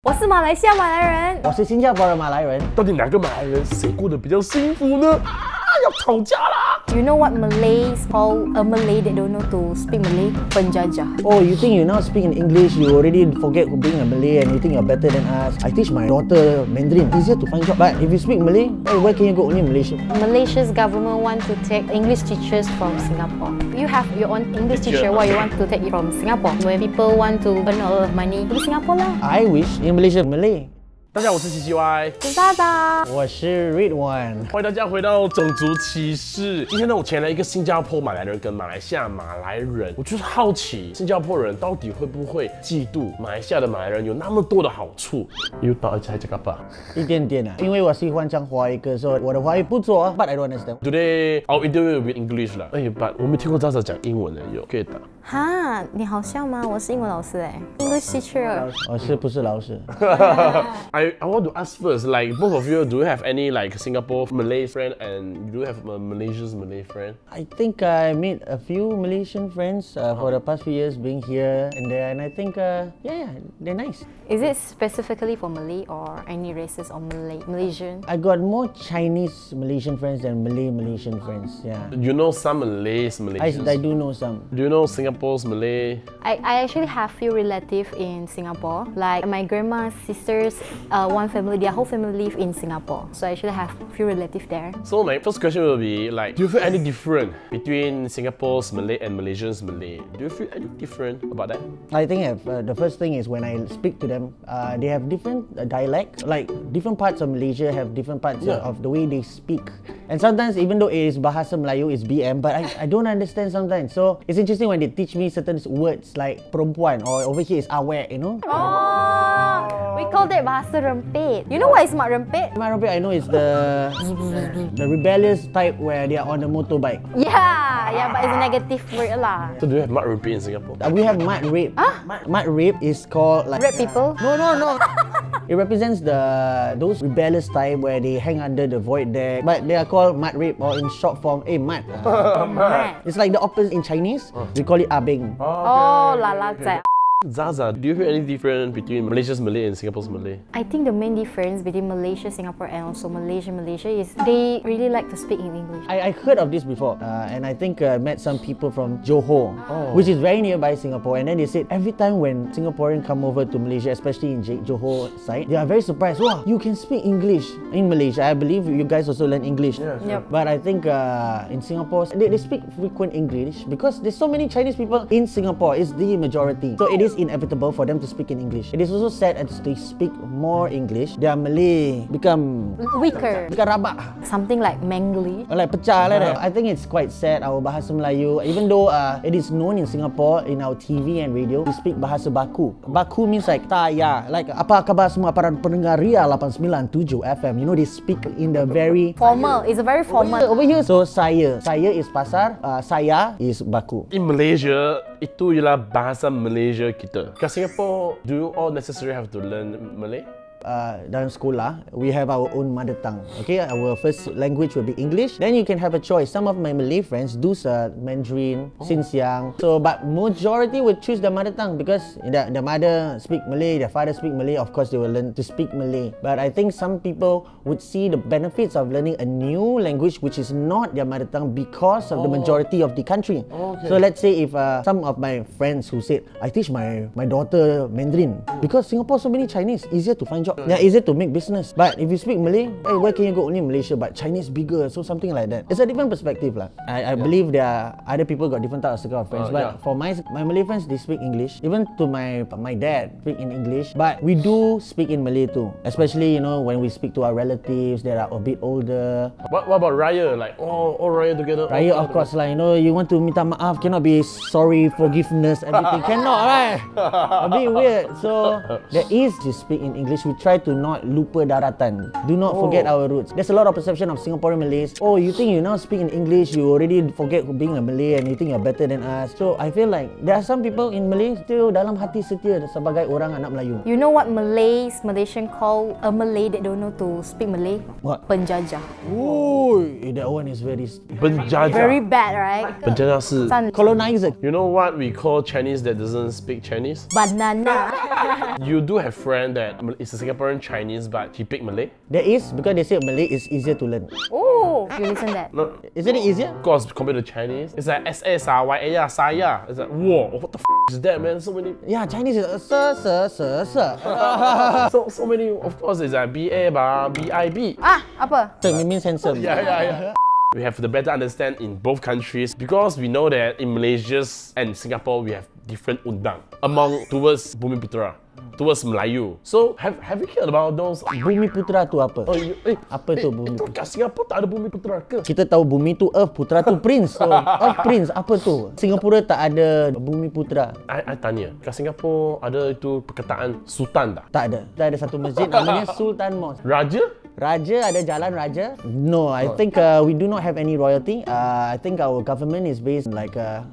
我是马来西亚马来人，我是新加坡的马来人。到底哪个马来人谁过得比较幸福呢？要吵架啦 You know what Malays call a Malay that don't know to speak Malay? Penjajah. Oh, you think you're not speaking English, you already forget being a Malay and you think you're better than us. I teach my daughter Mandarin. Easier to find job. But if you speak Malay, hey, where can you go? Only Malaysia. Malaysia's government want to take English teachers from Singapore. You have your own English teacher, why you want to take it from Singapore? When people want to earn a lot of money, go to Singapore lah. I wish in Malaysia Malay. 大家好，我是Ccwhyao，我是Zaza，我是 Ridhwan。欢迎大家回到种族歧视。今天呢，我请来了一个新加坡马来人跟马来西亚马来人，我就是好奇新加坡人到底会不会嫉妒马来西亚的马来人有那么多的好处？又到一这个吧，一点点啊，因为我喜欢讲华语歌，所以我的华语不错啊 ，but I don't understand. Today our interview will be English 啦。哎，but 我没听过Zaza讲英文的，有可以打。哈，你好像吗？我是英文老师哎，English teacher。我是不是老师I want to ask first, like both of you, do you have any like Singapore Malay friend and do you have a Malaysia's Malay friend? I think I made a few Malaysian friends for the past few years being here and there, and I think yeah, they're nice. Is it specifically for Malay or any races or Malaysian? I got more Chinese Malaysian friends than Malay Malaysian friends. Yeah. You know some Malaysians? I do know some. Do you know Singapore's Malay? I actually have few relatives in Singapore. Like my grandma's sisters, one family, their whole family live in Singapore. So I actually have few relatives there. So my first question will be like, do you feel any different between Singapore's Malay and Malaysia's Malay? Do you feel any different about that? I think the first thing is when I speak to them, they have different dialects. Like different parts of Malaysia have different parts of the way they speak. And sometimes even though it is Bahasa Melayu, it's BM, but I don't understand sometimes. So it's interesting when they teach me certain words like perempuan or over here is awek, you know? Oh, we call that bahasa rempit. You know what is mak rempit? Mak rempit, I know it's the rebellious type where they are on a motorbike. Yeah, but it's a negative word lah. So do you have mat repeat in Singapore? We have mat rape. Huh? Mat rape is called like... Rape people? No. It represents those rebellious type where they hang under the void there. But they are called mat rape or in short form, mat. Mat. It's like the opposite in Chinese. We call it abeng. Oh, lala zai. Zaza, do you feel any different between Malaysia's Malay and Singapore's Malay? I think the main difference between Malaysia, Singapore and also Malaysia is they really like to speak in English. I heard of this before and I think I met some people from Johor, which is very nearby Singapore, and then they said every time when Singaporeans come over to Malaysia, especially in Johor side, they are very surprised. Wow, you can speak English in Malaysia. I believe you guys also learn English. Yeah, sure. Yep. But I think in Singapore, they speak frequent English because there's so many Chinese people in Singapore. It's the majority. So it is inevitable for them to speak in English. It is also sad as they speak more English, their Malay become weaker. Become rabak. Something like mangly. Or like pecah lah. I think it's quite sad our Bahasa Melayu, even though it is known in Singapore in our TV and radio, we speak Bahasa Baku. Baku means like taya. Like apa khabar semua para pendengar Ria 897 FM. You know, they speak in the very formal. It's a very formal. Over here, so saya is pasar, saya is Baku. In Malaysia, itu ialah bahasa Malaysia kita. Kat Singapore, do you all necessarily have to learn Malay? Dalam sekolah, we have our own mother tongue. Okay, our first language will be English. Then you can have a choice. Some of my Malay friends do Mandarin since young. So, but majority will choose the mother tongue because the mother speak Malay, the father speak Malay. Of course, they will learn to speak Malay. But I think some people would see the benefits of learning a new language which is not their mother tongue because of the majority of the country. Okay. So let's say if some of my friends who said, I teach my daughter Mandarin because Singapore so many Chinese, easier to find job. Yeah, easier to make business. But if you speak Malay, hey, where can you go? Only Malaysia, but Chinese bigger, so something like that. It's a different perspective lah. I believe there are other people got different types of friends, but for my Malay friends, they speak English. Even to my dad speak in English, but we do speak in Malay too. Especially, you know, when we speak to our relatives that are a bit older. What about Raya? Like all Raya together? Raya, of course, like, you know, you want to minta maaf, cannot be sorry, forgiveness, everything. Cannot, right? A bit weird. So there is to speak in English. We try to not lupa daratan. Do not forget our roots. There's a lot of perception of Singaporean Malays. Oh, you think you now speak in English, you already forget being a Malay and you think you're better than us. So I feel like there are some people in Malay still dalam hati setia sebagai orang anak Melayu. You know what Malaysian call a Malay that don't know to speak Malay? What? Penjajah. Oh, that one is very Penjajah. Very bad, right? Penjajah 是 colonizer. You know what we call Chinese that doesn't speak Chinese? Banana. You do have friend that is a Singaporean Chinese but he speak Malay? There is, because they say Malay is easier to learn. Oh, you listen that. No, Isn't it easier? of course compared to Chinese. It's like S-A-S-A-Y-A saya. It's like, whoa, what the is that, man? So many. Yeah, Chinese is sir. So many, of course, it's like B-A, B-I-B. Ah, apa? So it means handsome. Yeah. We have to better understand in both countries because we know that in Malaysia and Singapore we have different undang among towards Bumiputra, towards Melayu. So have you heard about those? Bumiputra tu apa? Apa tu Bumi? Kat Singapore tak ada Bumiputra ke? Kita tahu Bumi tu Earth, Putra tu Prince. So, Earth Prince apa tu? Singapura tak ada Bumiputra. I tanya, kat Singapore ada itu perkataan Sultan tak? Tak ada. Kita ada satu masjid namanya Sultan Mosque. Raja? Raja, ada jalan Raja? No, I think we do not have any royalty. I think our government is based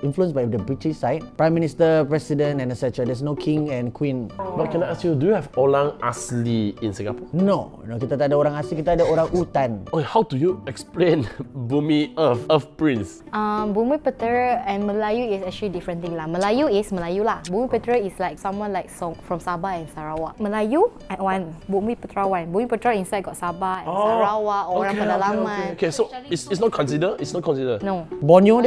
influenced by the British side. Prime Minister, President and etc. There's no king and queen. But can I ask you, do you have orang asli in Singapore? No, kita tak ada orang asli, kita ada orang hutan. Oh, how do you explain Bumi Earth Prince? Bumiputra and Melayu is actually different thing lah. Melayu is Melayu lah. Bumiputra is like someone like from Sabah and Sarawak. Melayu at one, Bumiputra one. Bumiputra inside got Sabah and Sarawak, orang pedalaman. Okay, so it's not considered? It's not considered? No. Borneo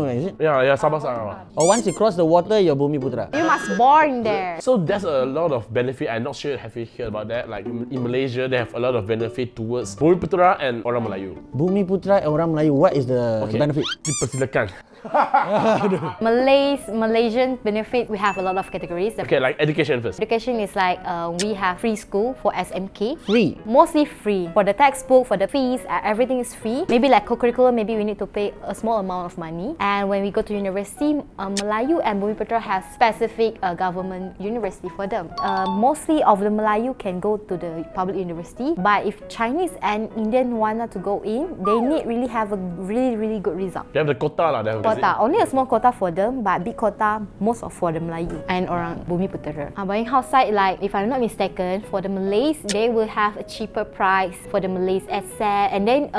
is it? Yeah, Sabah Sarawak. Or once you cross the water, you're Bumiputra. You must born there. So there's a lot of benefit. I'm not sure have you heard about that. Like in Malaysia, they have a lot of benefit towards Bumiputra and orang Melayu. Bumiputra and orang Melayu, what is the benefit? Dipersilakan. Malaysian benefit, we have a lot of categories. Okay, like education first. Education is like we have free school for SMK. Free? Mostly free. For the textbook, for the fees, everything is free. Maybe like co-curricular, maybe we need to pay a small amount of money. And when we go to university, Melayu and Bumiputra have specific government university for them. Mostly of the Melayu can go to the public university, but if Chinese and Indian want to go in, they need really have a really good result. They have the quota lah. Quota. Only a small quota for them, but big quota most of for the Melayu and orang Bumiputra. But in house side, like if I'm not mistaken, for the Malays, they will have a cheaper price for the Malays asset, and then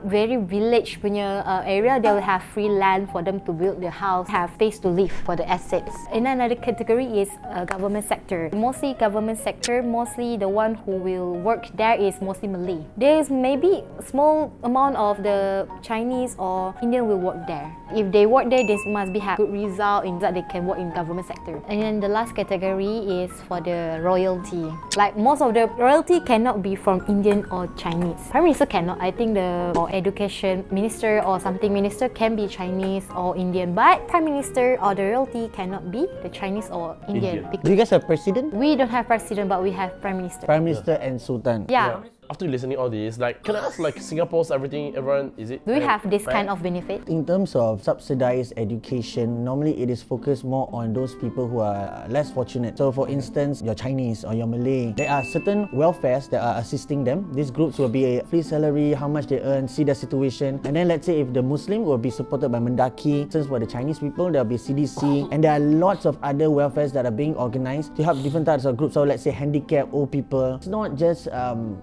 very village punya area, they will have free land for them to build their house, have space to live for the assets. And another category is government sector. Mostly government sector, mostly the one who will work there is mostly Malay. There is maybe a small amount of the Chinese or Indian will work there. If they work there, they must have good result in that they can work in government sector. And then the last category is for the royalty. Like most of the royalty cannot be from Indian or Chinese. Prime Minister cannot. I think the education minister or something minister can be Chinese or Indian, but Prime Minister or the royalty cannot be the Chinese or Indian. Do you guys have president? We don't have president, but we have Prime Minister. Prime Minister and Sultan. Yeah. After listening all this, like, can I ask, like, Singapore's everyone, is it? Do we have this kind of benefit? In terms of subsidized education, normally it is focused more on those people who are less fortunate. So for instance, you're Chinese or you're Malay, there are certain welfares that are assisting them. These groups will be a free salary, how much they earn, see their situation. And then let's say if the Muslim will be supported by Mendaki. Since for the Chinese people, there will be CDC. And there are lots of other welfares that are being organized to help different types of groups. So let's say handicapped, old people. It's not just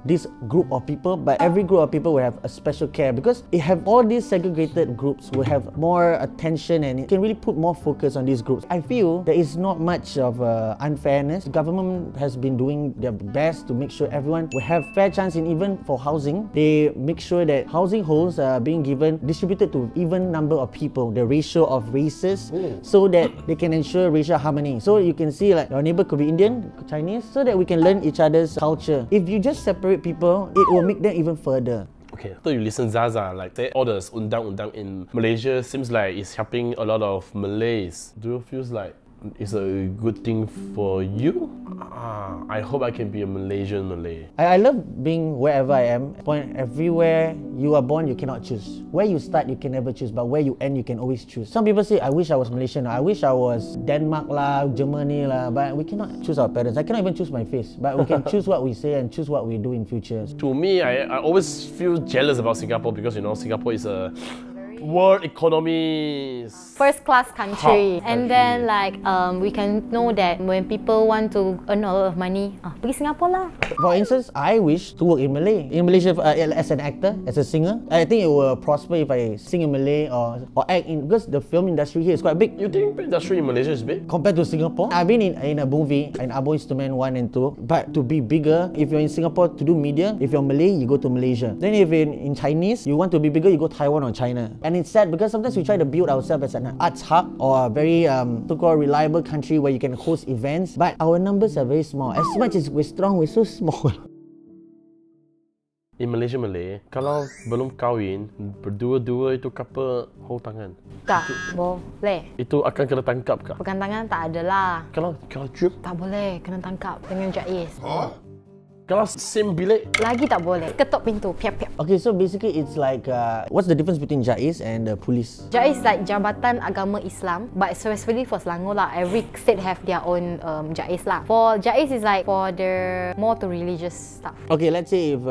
this group of people, but every group of people will have a special care, because it have all these segregated groups will have more attention and it can really put more focus on these groups. I feel there is not much of unfairness. The government has been doing their best to make sure everyone will have fair chance in even for housing. They make sure that housing holes are being distributed to even number of people, the ratio of races, so that they can ensure racial harmony. So you can see like your neighbor could be Indian, Chinese, so that we can learn each other's culture. If you just separate people, it will make them even further. Okay, after you listen Zaza, like say all the undang in Malaysia seems like it's helping a lot of Malays. Do you feel like is a good thing for you. I hope I can be a Malaysian Malay. I love being wherever I am. Point everywhere you are born, you cannot choose. Where you start, you can never choose, but where you end, you can always choose. Some people say, I wish I was Malaysian, I wish I was Denmark lah, Germany lah, but we cannot choose our parents. I cannot even choose my face, but we can choose what we say and choose what we do in future. To me, I always feel jealous about Singapore because, you know, Singapore is a world economy first class country. And then like we can know that when people want to earn a lot of money, pergi Singapore lah. For instance, I wish to work in Malaysia as an actor, as a singer. I think it will prosper if I sing in Malay or act in, because the film industry here is quite big. You think the industry in Malaysia is big? Compared to Singapore? I've been in a movie, in Boyz II Men 1 and 2, but to be bigger, if you're in Singapore to do media, if you're Malay, you go to Malaysia. Then if you're in Chinese, you want to be bigger, you go Taiwan or China. And it's sad because sometimes we try to build ourselves as an arts hub or a very so-called reliable country where you can host events, but our numbers are very small. As much as we're strong, we're so small. In Malaysia Malay, kalau belum kahwin, berdua-dua itu couple hold tangan. Tak boleh. Itu akan kena tangkap kah? Pegang tangan tak ada lah. Kalau trip? Tak boleh, kena tangkap dengan jais. Kalau same bilik? Lagi tak boleh. Ketuk pintu, piap-piap. Okay, so basically it's like, what's the difference between JAIS and the police? JAIS is like Jabatan Agama Islam, but specifically for Selangor lah. Every state have their own JAIS lah. For JAIS is like for the more to religious stuff. Okay, let's say if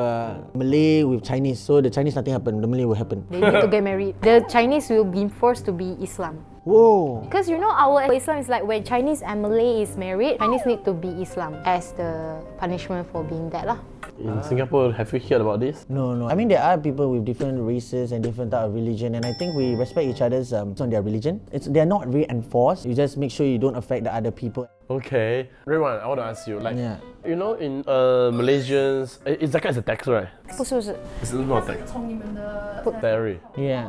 Malay with Chinese, so the Chinese nothing happen, the Malay will happen. They need to get married. The Chinese will be forced to be Islam. Whoa! Because you know our Islam is like when Chinese and Malay is married, Chinese need to be Islam as the punishment for being that lah. In Singapore, have you heard about this? No. I mean, there are people with different races and different type of religion, and I think we respect each other's on their religion. They're not really enforced. You just make sure you don't affect the other people. Okay, Ridhwan, I want to ask you, like, you know, in Malaysians, zakat is a tax, right? 不是 It's not a tax. 从你们的 Yeah.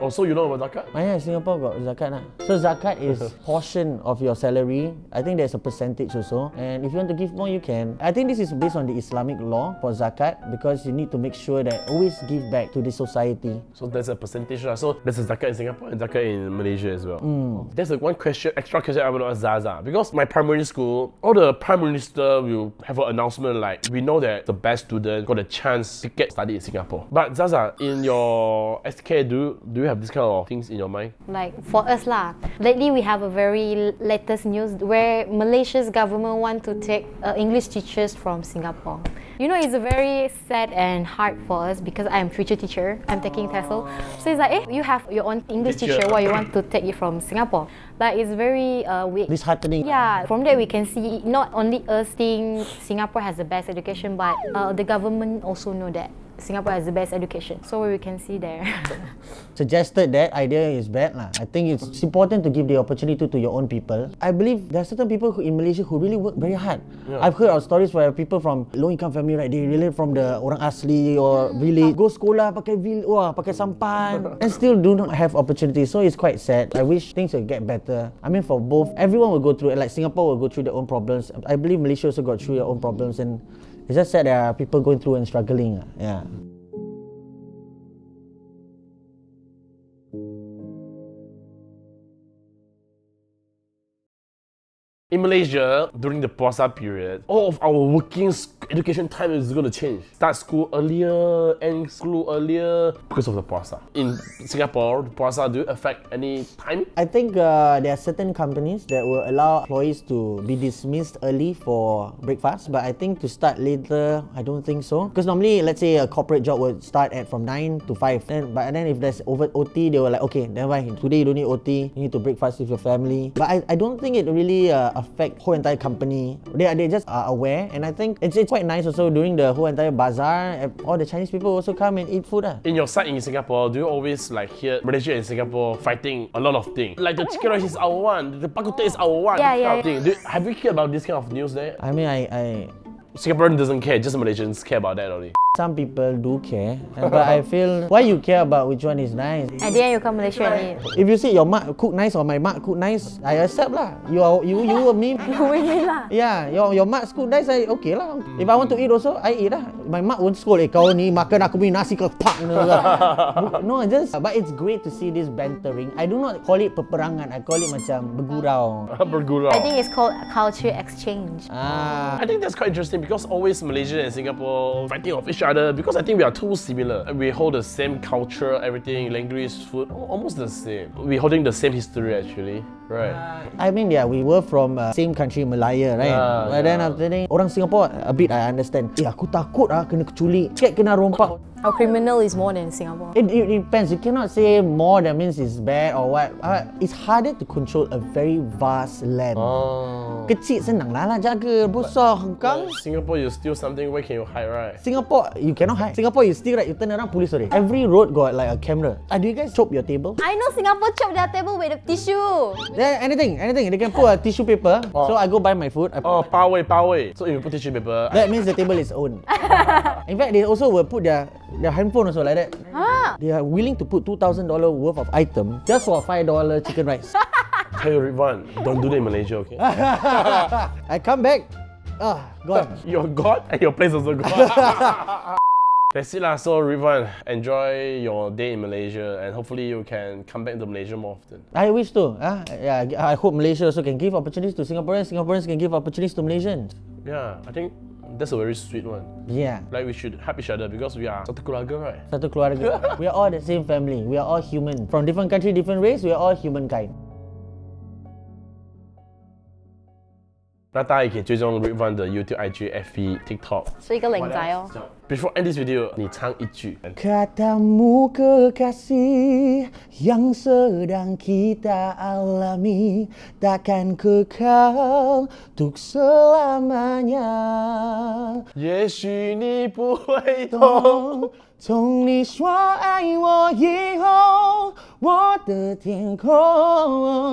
So you know about zakat? Yeah, Singapore got zakat lah. So zakat is portion of your salary. I think there's a percentage also, and if you want to give more, you can. I think this is based on the Islamic law for zakat because you need to make sure that always give back to the society. So there's a percentage lah. So there's a zakat in Singapore and zakat in Malaysia as well. There's one extra question I want to ask Zaza, because my primary school, all the prime minister will have an announcement like, we know that the best student got a chance to get study in Singapore. But Zaza, in your SK, do you have this kind of things in your mind? Like for us lah, lately we have a very latest news where Malaysia's government want to take English teachers from Singapore. You know, it's a very sad and hard for us because I am future teacher. I'm taking TESOL. So it's like, you have your own English teacher, why you want to take it from Singapore? Like, it's very weird. Disheartening. Yeah, from there we can see not only us think Singapore has the best education, but the government also know that Singapore has the best education. So we can see there. Suggested that idea is bad lah. I think it's important to give the opportunity to your own people. I believe there are certain people in Malaysia who really work very hard. I've heard of stories where people from low income family, right, they relate from the orang asli or village, go sekolah pakai pakai sampan and still do not have opportunities. So it's quite sad. I wish things will get better. I mean, for both, everyone will go through it. Like Singapore will go through their own problems. I believe Malaysia also got through their own problems, and it's just sad there are people going through and struggling. Yeah. In Malaysia, during the puasa period, all of our working education time is going to change. Start school earlier, end school earlier because of the puasa. In Singapore, the puasa, do it affect any time? I think there are certain companies that will allow employees to be dismissed early for breakfast, but I think to start later, I don't think so. Because normally, let's say a corporate job would start from 9 to 5. But then if there's over OT, they were like, okay, never mind, today you don't need OT, you need to breakfast with your family. But I don't think it really affect whole entire company. They just are aware, and I think it's quite nice also during the whole entire bazaar. All the Chinese people also come and eat food. In your side in Singapore, do you always like hear Malaysia and Singapore fighting a lot of things? Like the chicken rice is our one, the bak kut teh is our one. Yeah. Have you heard about this kind of news there? I mean, I Singaporean doesn't care, just Malaysians care about that only. Some people do care, but I feel why you care about which one is nice. At the end, you come Malaysia and eat. If you say your mak cook nice or my mak cook nice, I accept lah. You or me. Win-win lah. Yeah, your mak cook nice, I okay lah. If I want to eat also, I eat lah. My mak won't scold, kau ni makan aku punya nasi kau pak. No, just but it's great to see this bantering. I do not call it peperangan. I call it macam bergurau. Bergurau. I think it's called culture exchange. I think that's quite interesting because always Malaysia and Singapore fighting off each other because I think we are too similar. We hold the same culture, everything, language, food, almost the same. We're holding the same history actually, right? I mean, yeah, we were from same country, Malaya, right? But then after that, orang Singapore a bit I understand. Aku takut kena keculik, kena rompak. Our criminal is more than Singapore. It depends. You cannot say more that means it's bad or what. It's harder to control a very vast land. Kecil senang lah jaga. Besar hengkang. Singapore, you steal something, where can you hide, right? Singapore, you cannot hide. Singapore, you steal, right? You turn around, police already. Every road got like a camera. Do you guys chop your table? I know Singapore chop their table with a tissue. Yeah, anything. They can put a tissue paper. So I go buy my food. Pawai. So if you put tissue paper, that means the table is owned. In fact, they also will put their handphone also like that. They are willing to put $2,000 worth of item just for $5 chicken rice. Tell you, Ridhwan, don't do that in Malaysia, okay? I come back, gone. You're gone and your place also gone. That's it lah. So Ridhwan, enjoy your day in Malaysia and hopefully you can come back to Malaysia more often. I wish to. Yeah, I hope Malaysia also can give opportunities to Singaporeans. Singaporeans can give opportunities to Malaysians. Yeah, I think that's a very sweet one. Yeah. Like we should help each other because we are satu keluarga, right? Satu keluarga. We are all the same family. We are all human. From different country, different race, we are all humankind. 那大家也可以追踪 Ridhwan 的 YouTube、IG、FB、TikTok。是一个靓仔哦。Before end this video， 你唱一句。Katamu kekasih yang sedang kita alami takkan kekal untuk selamanya。也许你不会懂。从你说爱我以后，我的天空